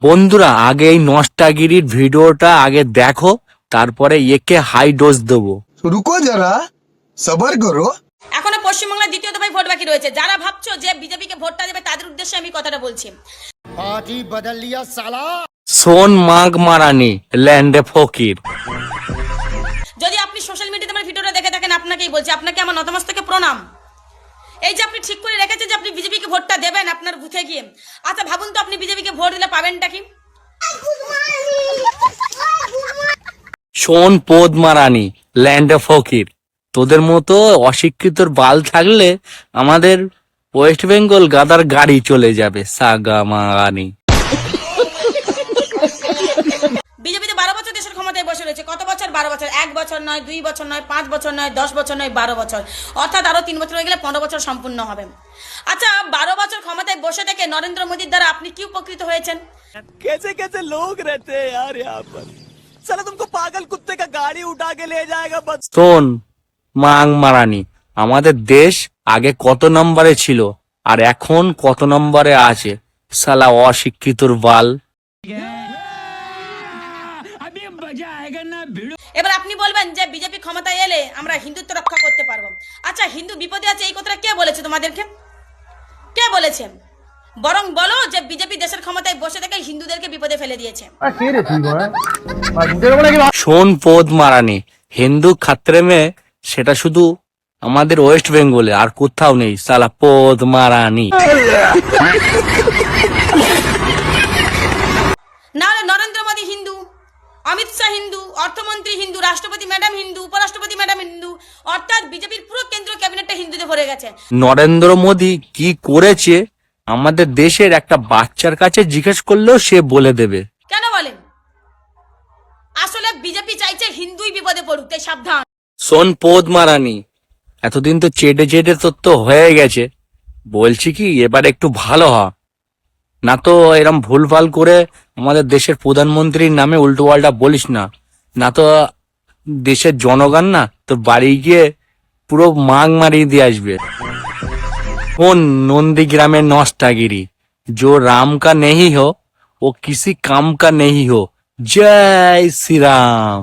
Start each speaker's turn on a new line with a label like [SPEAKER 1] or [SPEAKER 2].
[SPEAKER 1] বন্ধুরা আগে এই নষ্টাগিরির ভিডিওটা আগে দেখো, তারপরে একে হাই ডোজ দেবো।
[SPEAKER 2] रुको जरा सबर करो।
[SPEAKER 3] এখনো পশ্চিমবাংলার দ্বিতীয় দফায় ভোট বাকি রয়েছে। যারা ভাবছো যে বিজেপিকে ভোটটা দেবে তাদের উদ্দেশ্যে আমি কথাটা বলছি।
[SPEAKER 4] पार्टी बदल लिया साला।
[SPEAKER 1] সোন মাগ মারানি ল্যান্ডে ফকির।
[SPEAKER 3] যদি আপনি সোশ্যাল মিডিয়াতে আমার ভিডিওটা দেখে থাকেন, আপনাকেই বলছি, আপনাকে আমার নতমস্তকে প্রণাম। এই যে আপনি ঠিক করে রেখেছেন যে আপনি বিজেপিকে ভোটটা দেবেন আপনার বুথে গিয়ে। আচ্ছা ভাবুন তো, আপনি বিজেপিকে ভোট দিলে পাবেনটা কি?
[SPEAKER 1] সোন পোদ মারানি ল্যান্ডে ফকির। তোদের মতো অশিক্ষিতর বাল থাকলে আমাদের ওয়েস্ট বেঙ্গল গাদার গাড়ি চলে যাবে সাগা মারানি।
[SPEAKER 3] বিজেপি তো 12 বছর দেশের ক্ষমতায় বসে রয়েছে। কত বছর? 12 বছর। 1 বছর নয়, 2 বছর নয়, 5 বছর নয়, 10 বছর নয়, 12 বছর। অর্থাৎ আরো 3 বছর হয়ে গেলে 15 বছর সম্পূর্ণ হবে। আচ্ছা 12 বছর ক্ষমতায় বসে থেকে নরেন্দ্র মোদীর দ্বারা আপনি কি উপকৃত হয়েছেন?
[SPEAKER 5] कैसे कैसे लोग रहते हैं यार यहाँ पर। साला तुमको पागल कुत्ते का गाड़ी उठा के ले जाएगा बस।
[SPEAKER 1] সোন মাং মারানি, আমাদের দেশ আগে কত নম্বরে ছিল আর এখন কত নম্বরে আছে? শালা অশিক্ষিতর বাল।
[SPEAKER 3] এবার আপনি বলবেন যে বিজেপি ক্ষমতায় এলে আমরা হিন্দুত্ব রক্ষা করতে পারবো। আচ্ছা হিন্দু বিপদে আছে এই কথাটা কে বলেছে তোমাদেরকে? কে বলেছে? বরং বলো যে বিজেপি দেশের ক্ষমতায় বসে থেকে হিন্দুদেরকে বিপদে ফেলে দিয়েছে।
[SPEAKER 1] সোন পোদ মারানি হিন্দু খাত্রে মে, সেটা শুধু আমাদের ওয়েস্ট বেঙ্গলে, আর কোথাও নেই। শালা পোদ মারানি।
[SPEAKER 3] না হলে নরেন্দ্র মোদী হিন্দু, অমিত শাহ হিন্দু, অর্থমন্ত্রী হিন্দু, রাষ্ট্রপতি ম্যাডাম হিন্দু, উপরাষ্ট্রপতি ম্যাডাম হিন্দু, অর্থাৎ বিজেপির পুরো কেন্দ্রীয় ক্যাবিনেটটা হিন্দুতে ভরে গেছে।
[SPEAKER 1] নরেন্দ্র মোদী কি করেছে আমাদের দেশের একটা বাচ্চার কাছে জিজ্ঞেস করলেও সে বলে দেবে।
[SPEAKER 3] কেন বলেন? আসলে বিজেপি চাইছে হিন্দুই বিপদে পড়ুক, তাই সাবধান।
[SPEAKER 1] সোন পোদ মারানি, এতদিন তো চেটে চেটে তোর তো হয়ে গেছে, বলছি কি এবার একটু ভালো হ, না তো এরম ভুলভাল করে আমাদের দেশের প্রধানমন্ত্রীর নামে উল্টো পাল্টা বলিস না, না তো দেশের জনগণ না তোর বাড়ি গিয়ে পুরো মাগ মারিয়ে দিয়ে আসবে। কোন নন্দীগ্রামের নষ্টাগিরি, जो राम का नहीं हो वो किसी काम का नहीं हो। जय श्री राम।